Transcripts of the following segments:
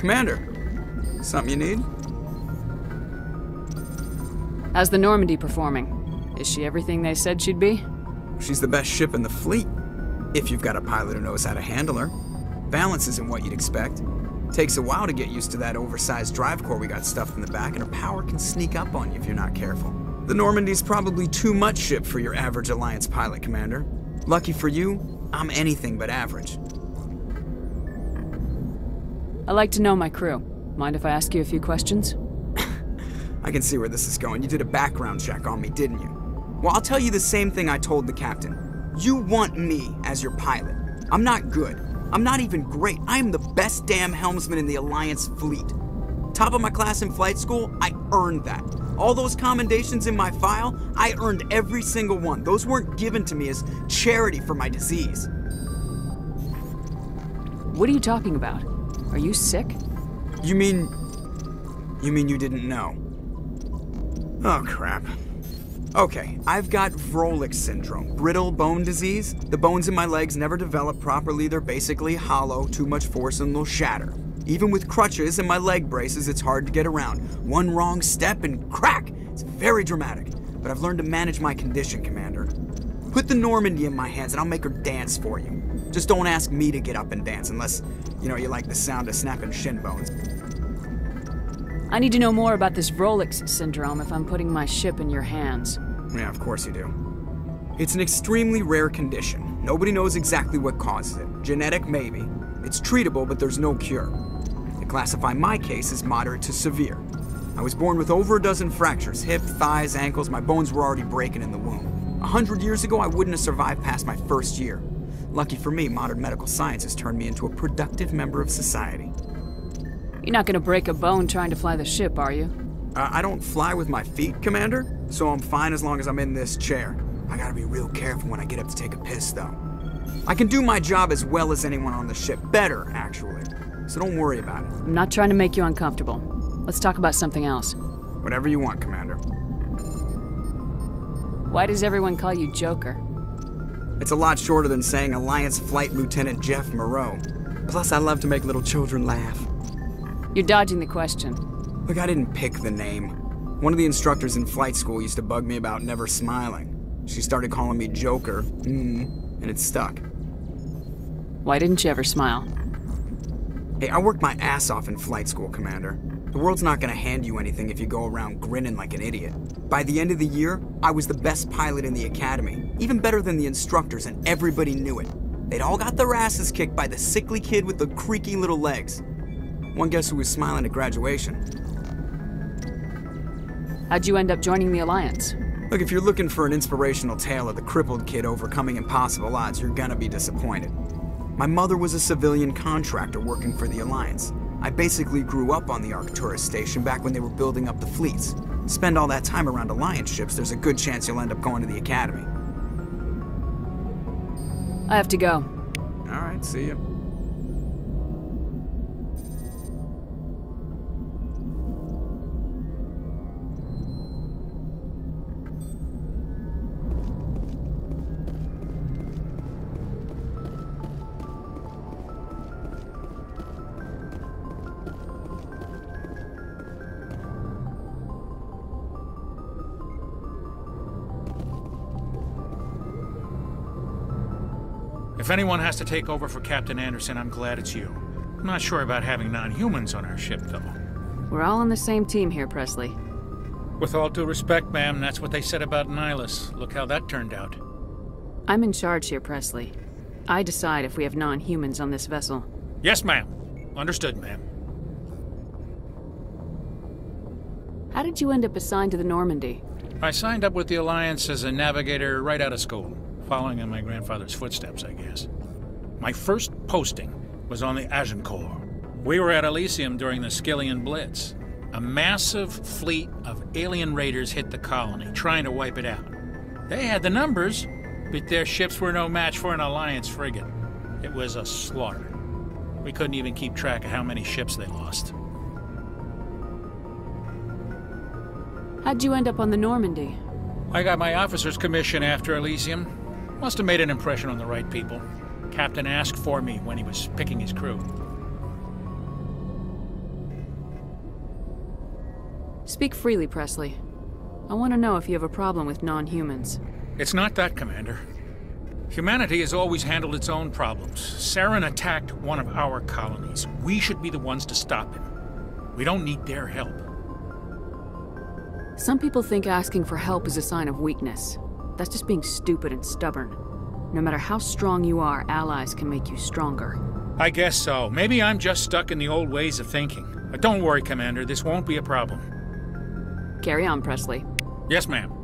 Commander, something you need? How's the Normandy performing? Is she everything they said she'd be? She's the best ship in the fleet, if you've got a pilot who knows how to handle her. Balance isn't what you'd expect. Takes a while to get used to that oversized drive core we got stuffed in the back, and her power can sneak up on you if you're not careful. The Normandy's probably too much ship for your average Alliance pilot, Commander. Lucky for you, I'm anything but average. I like to know my crew. Mind if I ask you a few questions? I can see where this is going. You did a background check on me, didn't you? Well, I'll tell you the same thing I told the captain. You want me as your pilot. I'm not good. I'm not even great. I am the best damn helmsman in the Alliance fleet. Top of my class in flight school, I earned that. All those commendations in my file, I earned every single one. Those weren't given to me as charity for my disease. What are you talking about? Are you sick? You mean you didn't know? Oh, crap. Okay, I've got Vrolik's syndrome, brittle bone disease. The bones in my legs never develop properly. They're basically hollow, too much force and they'll shatter. Even with crutches and my leg braces, it's hard to get around. One wrong step and crack! It's very dramatic. But I've learned to manage my condition, Commander. Put the Normandy in my hands and I'll make her dance for you. Just don't ask me to get up and dance unless, you like the sound of snapping shin bones. I need to know more about this Vrolik's syndrome if I'm putting my ship in your hands. Yeah, of course you do. It's an extremely rare condition. Nobody knows exactly what causes it. Genetic, maybe. It's treatable, but there's no cure. They classify my case as moderate to severe. I was born with over a dozen fractures, hip, thighs, ankles. My bones were already breaking in the womb. 100 years ago, I wouldn't have survived past my first year. Lucky for me, modern medical science has turned me into a productive member of society. You're not gonna break a bone trying to fly the ship, are you? I don't fly with my feet, Commander, so I'm fine as long as I'm in this chair. I gotta be real careful when I get up to take a piss, though. I can do my job as well as anyone on the ship. Better, actually. So don't worry about it. I'm not trying to make you uncomfortable. Let's talk about something else. Whatever you want, Commander. Why does everyone call you Joker? It's a lot shorter than saying Alliance Flight Lieutenant Jeff Moreau. Plus, I love to make little children laugh. You're dodging the question. Look, I didn't pick the name. One of the instructors in flight school used to bug me about never smiling. She started calling me Joker, and it stuck. Why didn't you ever smile? Hey, I worked my ass off in flight school, Commander. The world's not gonna hand you anything if you go around grinning like an idiot. By the end of the year, I was the best pilot in the academy, even better than the instructors, and everybody knew it. They'd all got their asses kicked by the sickly kid with the creaky little legs. One guess who was smiling at graduation. How'd you end up joining the Alliance? Look, if you're looking for an inspirational tale of the crippled kid overcoming impossible odds, you're gonna be disappointed. My mother was a civilian contractor working for the Alliance. I basically grew up on the Arcturus station back when they were building up the fleets. Spend all that time around Alliance ships, there's a good chance you'll end up going to the Academy. I have to go. All right, see ya. If anyone has to take over for Captain Anderson, I'm glad it's you. I'm not sure about having non-humans on our ship, though. We're all on the same team here, Presley. With all due respect, ma'am, that's what they said about Nihilus. Look how that turned out. I'm in charge here, Presley. I decide if we have non-humans on this vessel. Yes, ma'am. Understood, ma'am. How did you end up assigned to the Normandy? I signed up with the Alliance as a navigator right out of school. Following in my grandfather's footsteps, I guess. My first posting was on the Agincourt. We were at Elysium during the Skillian Blitz. A massive fleet of alien raiders hit the colony, trying to wipe it out. They had the numbers, but their ships were no match for an Alliance frigate. It was a slaughter. We couldn't even keep track of how many ships they lost. How'd you end up on the Normandy? I got my officer's commission after Elysium. Must have made an impression on the right people. Captain asked for me when he was picking his crew. Speak freely, Presley. I want to know if you have a problem with non-humans. It's not that, Commander. Humanity has always handled its own problems. Saren attacked one of our colonies. We should be the ones to stop him. We don't need their help. Some people think asking for help is a sign of weakness. That's just being stupid and stubborn. No matter how strong you are, allies can make you stronger. I guess so. Maybe I'm just stuck in the old ways of thinking. But don't worry, Commander. This won't be a problem. Carry on, Presley. Yes, ma'am.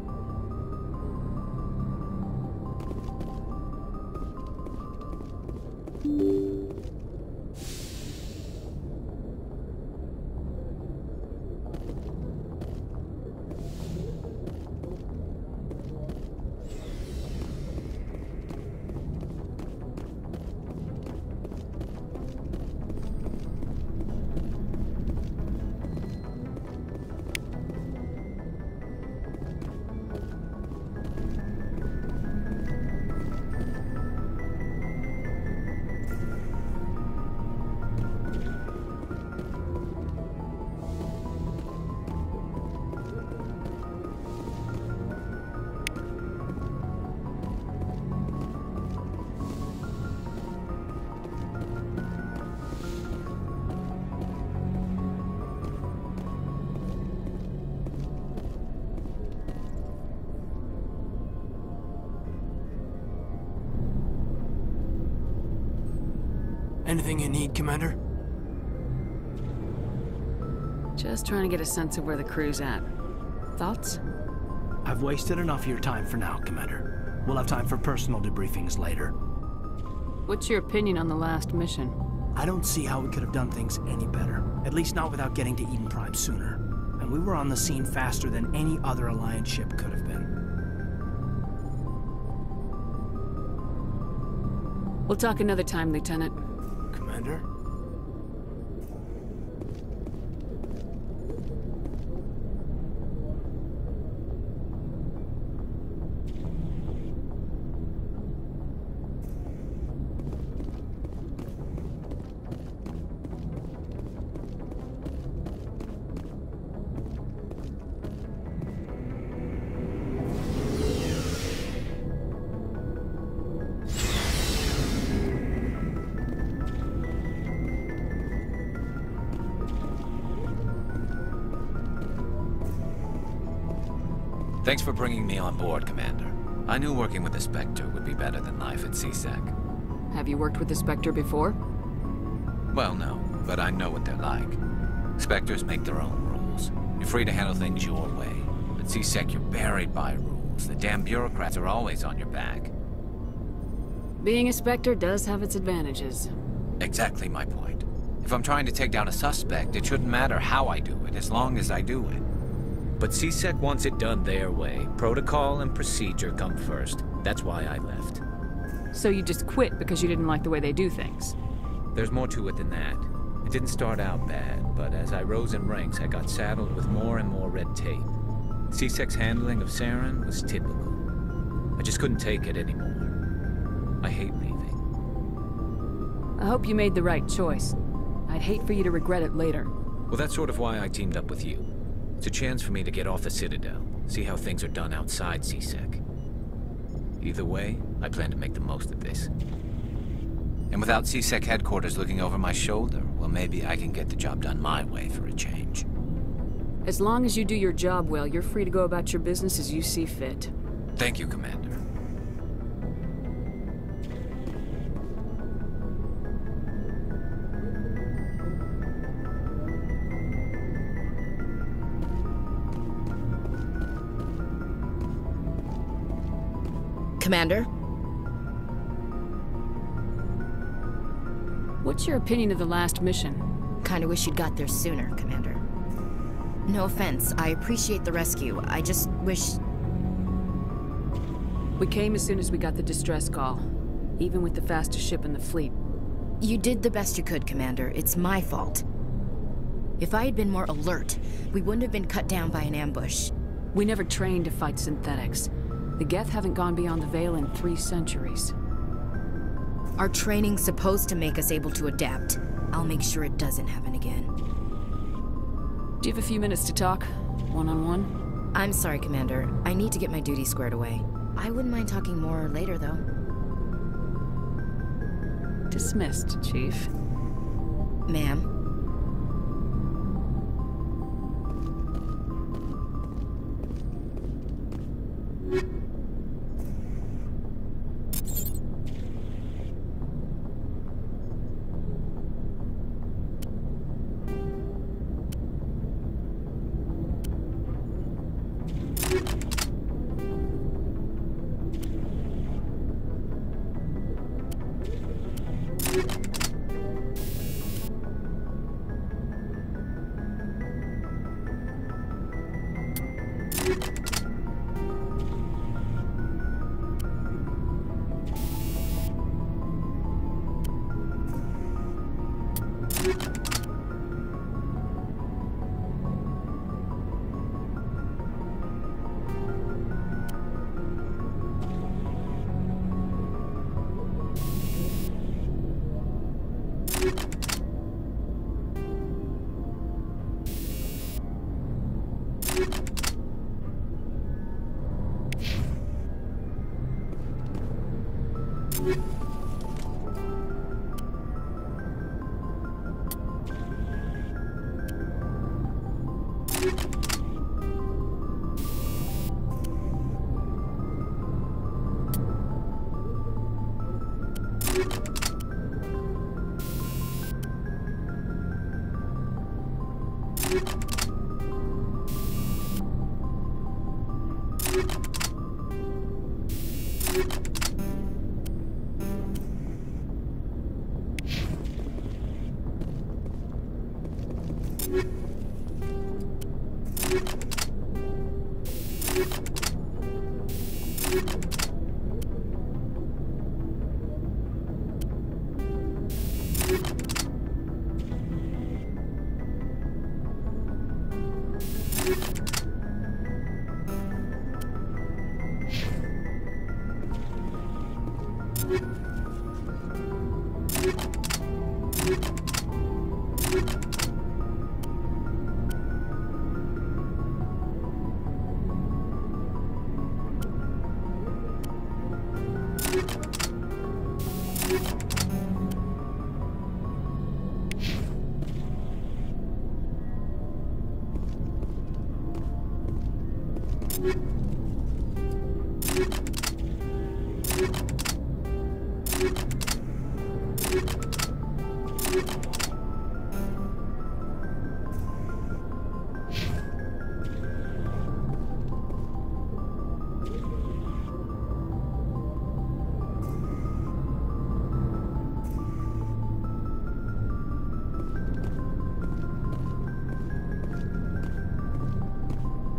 Anything you need, Commander? Just trying to get a sense of where the crew's at. Thoughts? I've wasted enough of your time for now, Commander. We'll have time for personal debriefings later. What's your opinion on the last mission? I don't see how we could have done things any better. At least not without getting to Eden Prime sooner. And we were on the scene faster than any other Alliance ship could have been. We'll talk another time, Lieutenant. Commander? Thanks for bringing me on board, Commander. I knew working with the Spectre would be better than life at CSEC. Have you worked with the Spectre before? Well, no, but I know what they're like. Spectres make their own rules. You're free to handle things your way. At CSEC, you're buried by rules. The damn bureaucrats are always on your back. Being a Spectre does have its advantages. Exactly my point. If I'm trying to take down a suspect, it shouldn't matter how I do it, as long as I do it. But CSEC wants it done their way. Protocol and procedure come first. That's why I left. So you just quit because you didn't like the way they do things? There's more to it than that. It didn't start out bad, but as I rose in ranks, I got saddled with more and more red tape. CSEC's handling of Saren was typical. I just couldn't take it anymore. I hate leaving. I hope you made the right choice. I'd hate for you to regret it later. Well, that's sort of why I teamed up with you. It's a chance for me to get off the Citadel, see how things are done outside CSEC. Either way, I plan to make the most of this. And without CSEC headquarters looking over my shoulder, well, maybe I can get the job done my way for a change. As long as you do your job well, you're free to go about your business as you see fit. Thank you, Commander. Commander? What's your opinion of the last mission? Kinda wish you'd got there sooner, Commander. No offense, I appreciate the rescue. I just wish... We came as soon as we got the distress call, even with the fastest ship in the fleet. You did the best you could, Commander. It's my fault. If I had been more alert, we wouldn't have been cut down by an ambush. We never trained to fight synthetics. The Geth haven't gone beyond the Veil in 3 centuries. Our training's supposed to make us able to adapt. I'll make sure it doesn't happen again. Do you have a few minutes to talk? One-on-one? I'm sorry, Commander. I need to get my duty squared away. I wouldn't mind talking more later, though. Dismissed, Chief. Ma'am.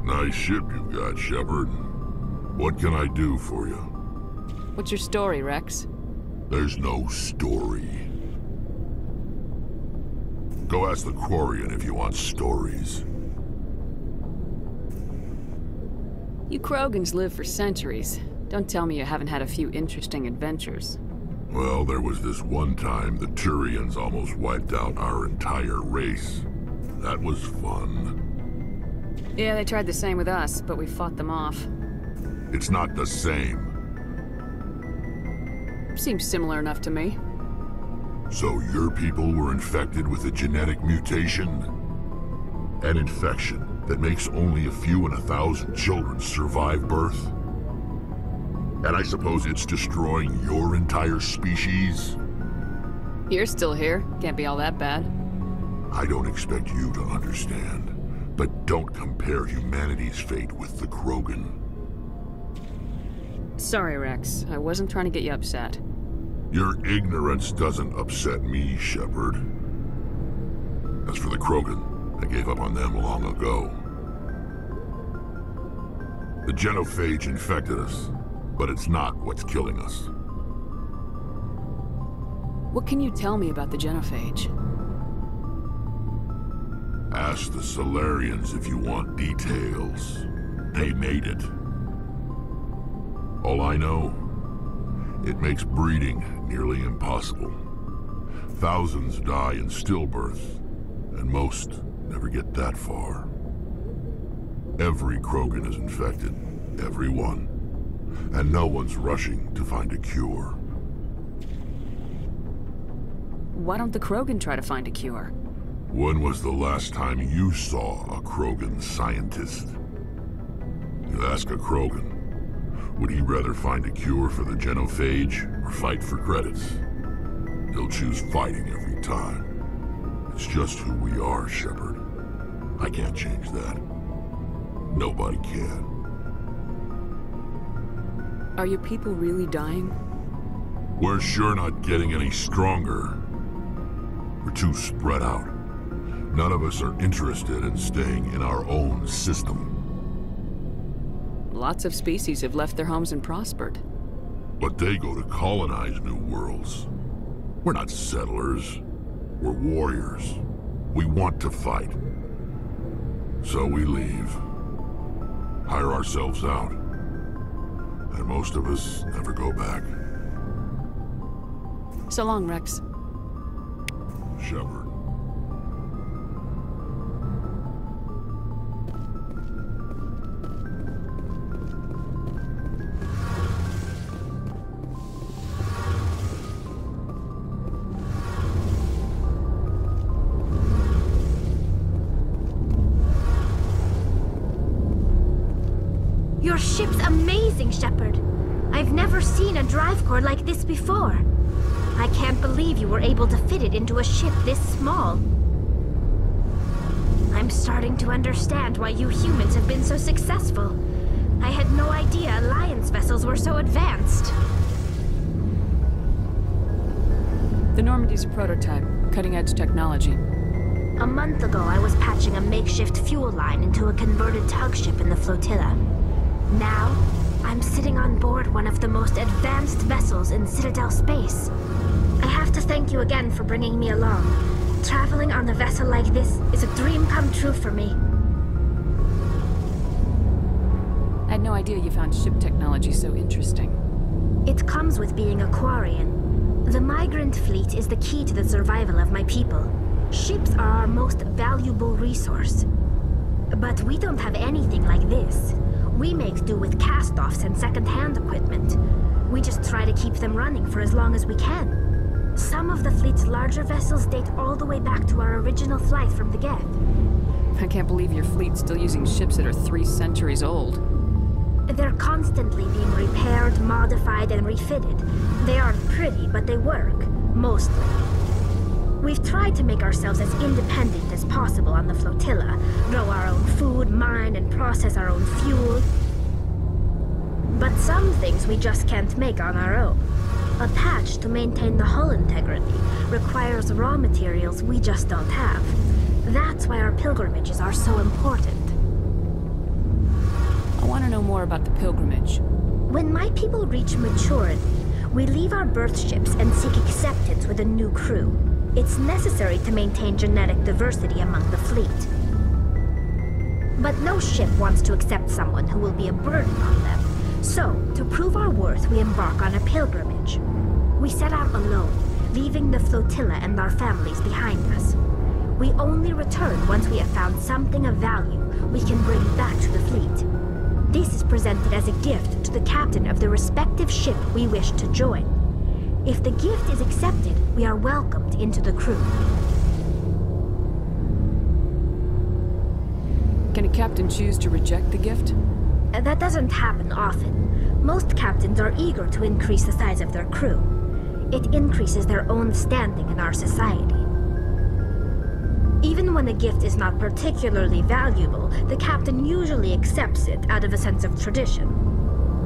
Nice ship you've got, Shepard. What can I do for you? What's your story, Rex? There's no story. Go ask the Quarian if you want stories. You Krogans live for centuries. Don't tell me you haven't had a few interesting adventures. Well, there was this one time the Turians almost wiped out our entire race. That was fun. Yeah, they tried the same with us, but we fought them off. It's not the same. Seems similar enough to me. So your people were infected with a genetic mutation? An infection that makes only a few in 1,000 children survive birth? And I suppose it's destroying your entire species? You're still here. Can't be all that bad. I don't expect you to understand. But don't compare humanity's fate with the Krogan. Sorry, Rex. I wasn't trying to get you upset. Your ignorance doesn't upset me, Shepard. As for the Krogan, I gave up on them long ago. The genophage infected us, but it's not what's killing us. What can you tell me about the genophage? Ask the Solarians if you want details. They made it. All I know, it makes breeding nearly impossible. Thousands die in stillbirth, and most never get that far. Every Krogan is infected. Every one. And no one's rushing to find a cure. Why don't the Krogan try to find a cure? When was the last time you saw a Krogan scientist? You ask a Krogan, would he rather find a cure for the genophage or fight for credits? He'll choose fighting every time. It's just who we are, Shepard. I can't change that. Nobody can. Are your people really dying? We're sure not getting any stronger. We're too spread out. None of us are interested in staying in our own system. Lots of species have left their homes and prospered. But they go to colonize new worlds. We're not settlers. We're warriors. We want to fight. So we leave. Hire ourselves out. And most of us never go back. So long, Rex. Shepard. Your ship's amazing, Shepard. I've never seen a drive core like this before. I can't believe you were able to fit it into a ship this small. I'm starting to understand why you humans have been so successful. I had no idea Alliance vessels were so advanced. The Normandy's a prototype, cutting-edge technology. A month ago, I was patching a makeshift fuel line into a converted tug ship in the flotilla. Now, I'm sitting on board one of the most advanced vessels in Citadel space. I have to thank you again for bringing me along. Traveling on a vessel like this is a dream come true for me. I had no idea you found ship technology so interesting. It comes with being a Quarian. The migrant fleet is the key to the survival of my people. Ships are our most valuable resource. But we don't have anything like this. We make do with cast-offs and second-hand equipment. We just try to keep them running for as long as we can. Some of the fleet's larger vessels date all the way back to our original flight from the Geth. I can't believe your fleet's still using ships that are 3 centuries old. They're constantly being repaired, modified, and refitted. They aren't pretty, but they work. Mostly. We've tried to make ourselves as independent as possible on the flotilla, grow our own food, mine, and process our own fuel. But some things we just can't make on our own. A patch to maintain the hull integrity requires raw materials we just don't have. That's why our pilgrimages are so important. I want to know more about the pilgrimage. When my people reach maturity, we leave our birth ships and seek acceptance with a new crew. It's necessary to maintain genetic diversity among the fleet. But no ship wants to accept someone who will be a burden on them. So, to prove our worth, we embark on a pilgrimage. We set out alone, leaving the flotilla and our families behind us. We only return once we have found something of value we can bring back to the fleet. This is presented as a gift to the captain of the respective ship we wish to join. If the gift is accepted, we are welcomed into the crew. Can a captain choose to reject the gift? That doesn't happen often. Most captains are eager to increase the size of their crew. It increases their own standing in our society. Even when a gift is not particularly valuable, the captain usually accepts it out of a sense of tradition.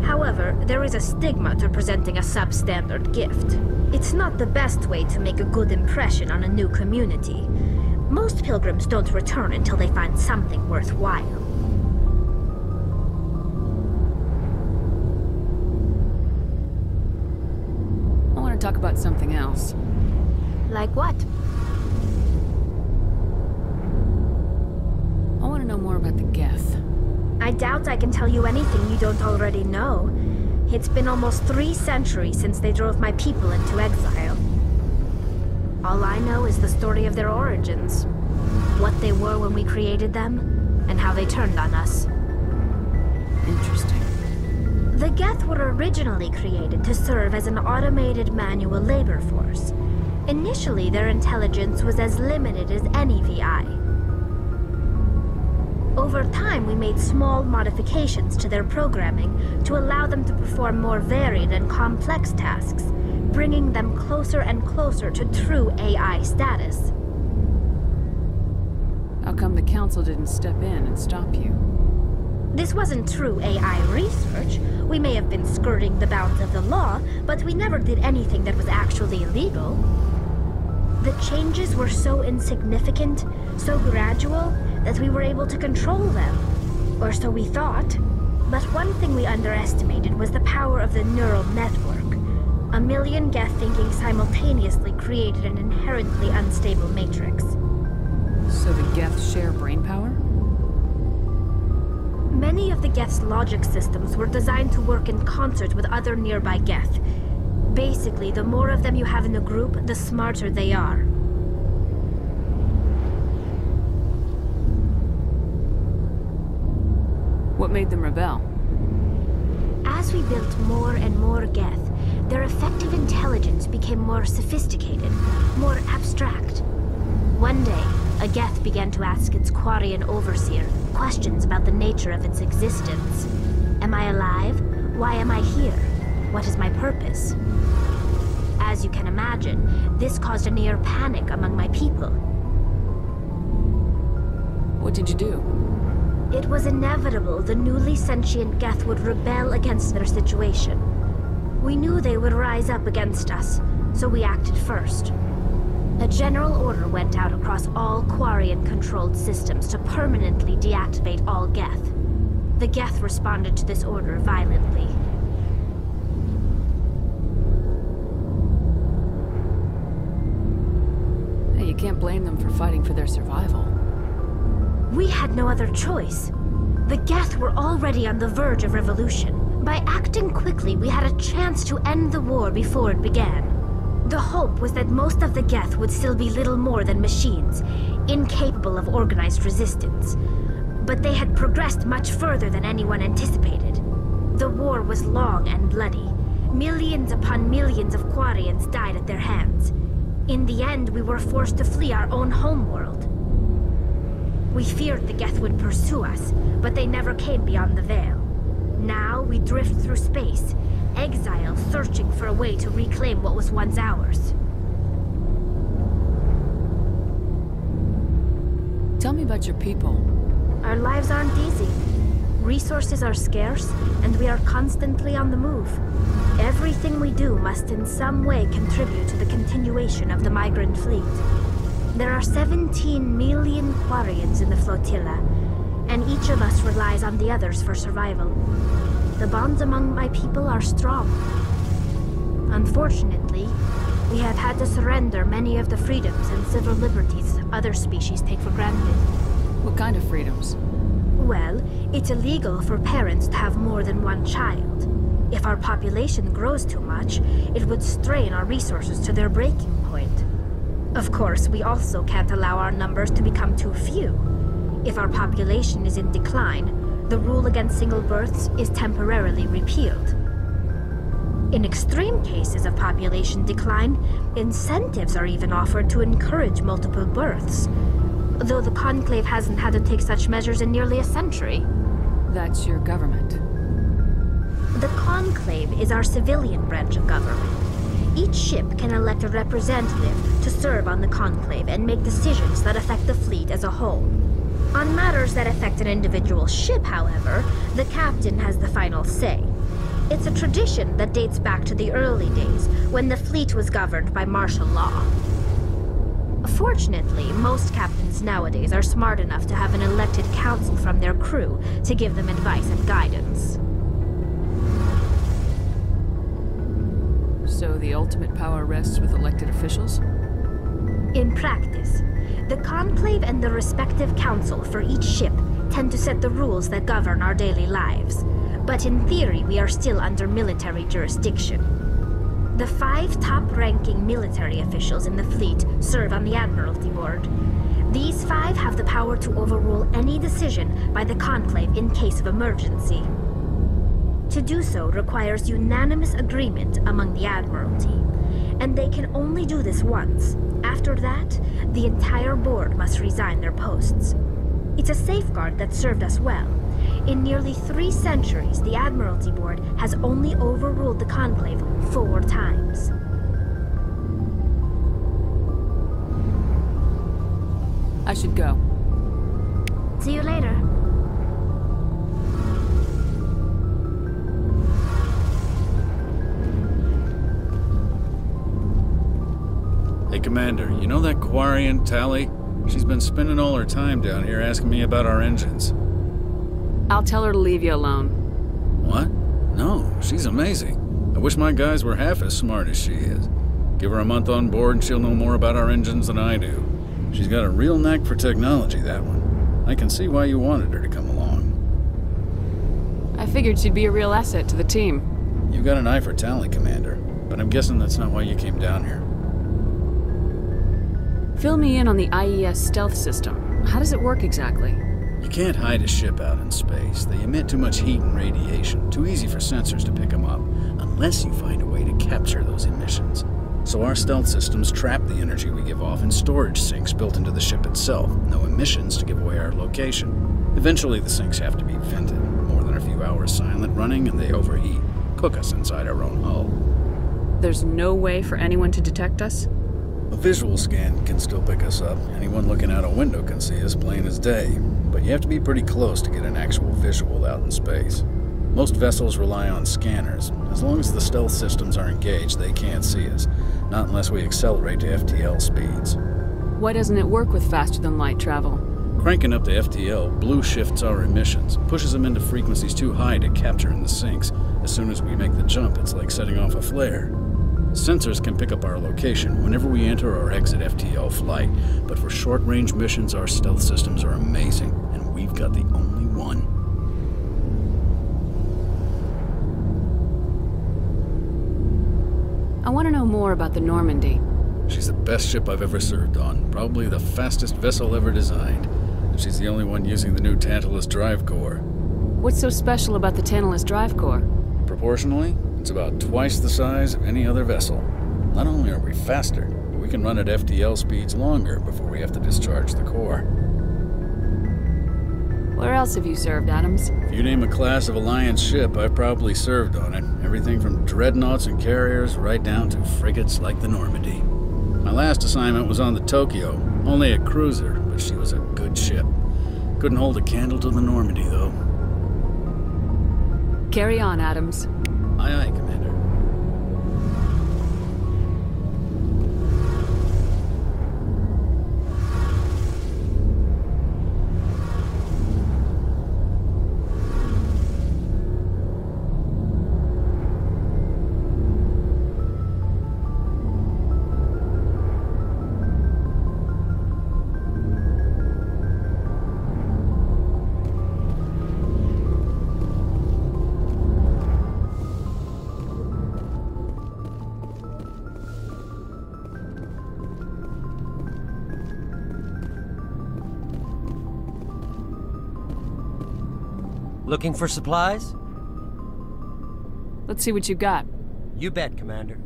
However, there is a stigma to presenting a substandard gift. It's not the best way to make a good impression on a new community. Most pilgrims don't return until they find something worthwhile. I want to talk about something else. Like what? I want to know more about the Geth. I doubt I can tell you anything you don't already know. It's been almost 3 centuries since they drove my people into exile. All I know is the story of their origins. What they were when we created them, and how they turned on us. Interesting. The Geth were originally created to serve as an automated manual labor force. Initially, their intelligence was as limited as any VI. Over time, we made small modifications to their programming to allow them to perform more varied and complex tasks, bringing them closer and closer to true AI status. How come the Council didn't step in and stop you? This wasn't true AI research. We may have been skirting the bounds of the law, but we never did anything that was actually illegal. The changes were so insignificant, so gradual, that we were able to control them. Or so we thought. But one thing we underestimated was the power of the neural network. A million Geth thinking simultaneously created an inherently unstable matrix. So the Geth share brainpower? Many of the Geth's logic systems were designed to work in concert with other nearby Geth. Basically, the more of them you have in a group, the smarter they are. What made them rebel? As we built more and more Geth, their effective intelligence became more sophisticated, more abstract. One day, a Geth began to ask its Quarian overseer questions about the nature of its existence. Am I alive? Why am I here? What is my purpose? As you can imagine, this caused a near panic among my people. What did you do? It was inevitable the newly sentient Geth would rebel against their situation. We knew they would rise up against us, so we acted first. A general order went out across all Quarian-controlled systems to permanently deactivate all Geth. The Geth responded to this order violently. Hey, you can't blame them for fighting for their survival. We had no other choice. The Geth were already on the verge of revolution. By acting quickly, we had a chance to end the war before it began. The hope was that most of the Geth would still be little more than machines, incapable of organized resistance. But they had progressed much further than anyone anticipated. The war was long and bloody. Millions upon millions of Quarians died at their hands. In the end, we were forced to flee our own homeworld. We feared the Geth would pursue us, but they never came beyond the Veil. Now we drift through space, exile searching for a way to reclaim what was once ours. Tell me about your people. Our lives aren't easy. Resources are scarce, and we are constantly on the move. Everything we do must in some way contribute to the continuation of the migrant fleet. There are 17 million Quarians in the flotilla, and each of us relies on the others for survival. The bonds among my people are strong. Unfortunately, we have had to surrender many of the freedoms and civil liberties other species take for granted. What kind of freedoms? Well, it's illegal for parents to have more than one child. If our population grows too much, it would strain our resources to their breaking point. Of course, we also can't allow our numbers to become too few. If our population is in decline, the rule against single births is temporarily repealed. In extreme cases of population decline, incentives are even offered to encourage multiple births, though the Conclave hasn't had to take such measures in nearly a century. That's your government. The Conclave is our civilian branch of government. Each ship can elect a representative to serve on the Conclave and make decisions that affect the fleet as a whole. On matters that affect an individual ship, however, the captain has the final say. It's a tradition that dates back to the early days, when the fleet was governed by martial law. Fortunately, most captains nowadays are smart enough to have an elected council from their crew to give them advice and guidance. So the ultimate power rests with elected officials? In practice, the Conclave and the respective council for each ship tend to set the rules that govern our daily lives. But in theory, we are still under military jurisdiction. The 5 top-ranking military officials in the fleet serve on the Admiralty Board. These 5 have the power to overrule any decision by the Conclave in case of emergency. To do so requires unanimous agreement among the Admiralty, and they can only do this once. After that, the entire board must resign their posts. It's a safeguard that served us well. In nearly 3 centuries, the Admiralty Board has only overruled the Conclave 4 times. I should go. See you later. Hey, Commander, you know that Quarian, Tally? She's been spending all her time down here asking me about our engines. I'll tell her to leave you alone. What? No, she's amazing. I wish my guys were half as smart as she is. Give her a month on board and she'll know more about our engines than I do. She's got a real knack for technology, that one. I can see why you wanted her to come along. I figured she'd be a real asset to the team. You got an eye for Tally, Commander, but I'm guessing that's not why you came down here. Fill me in on the IES stealth system. How does it work exactly? You can't hide a ship out in space. They emit too much heat and radiation. Too easy for sensors to pick them up, unless you find a way to capture those emissions. So our stealth systems trap the energy we give off in storage sinks built into the ship itself. No emissions to give away our location. Eventually the sinks have to be vented. More than a few hours silent running and they overheat. Cook us inside our own hull. There's no way for anyone to detect us? A visual scan can still pick us up. Anyone looking out a window can see us plain as day. But you have to be pretty close to get an actual visual out in space. Most vessels rely on scanners. As long as the stealth systems are engaged, they can't see us. Not unless we accelerate to FTL speeds. Why doesn't it work with faster-than-light travel? Cranking up to FTL blue shifts our emissions, pushes them into frequencies too high to capture in the sinks. As soon as we make the jump, it's like setting off a flare. Sensors can pick up our location whenever we enter or exit FTL flight, but for short-range missions, our stealth systems are amazing, and we've got the only one. I want to know more about the Normandy. She's the best ship I've ever served on, probably the fastest vessel ever designed. And she's the only one using the new Tantalus drive core. What's so special about the Tantalus drive core? Proportionally, it's about twice the size of any other vessel. Not only are we faster, but we can run at FTL speeds longer before we have to discharge the core. Where else have you served, Adams? If you name a class of Alliance ship, I've probably served on it. Everything from dreadnoughts and carriers right down to frigates like the Normandy. My last assignment was on the Tokyo, only a cruiser, but she was a good ship. Couldn't hold a candle to the Normandy, though. Carry on, Adams. Aye, aye, Commander. Looking for supplies? Let's see what you got. You bet, Commander.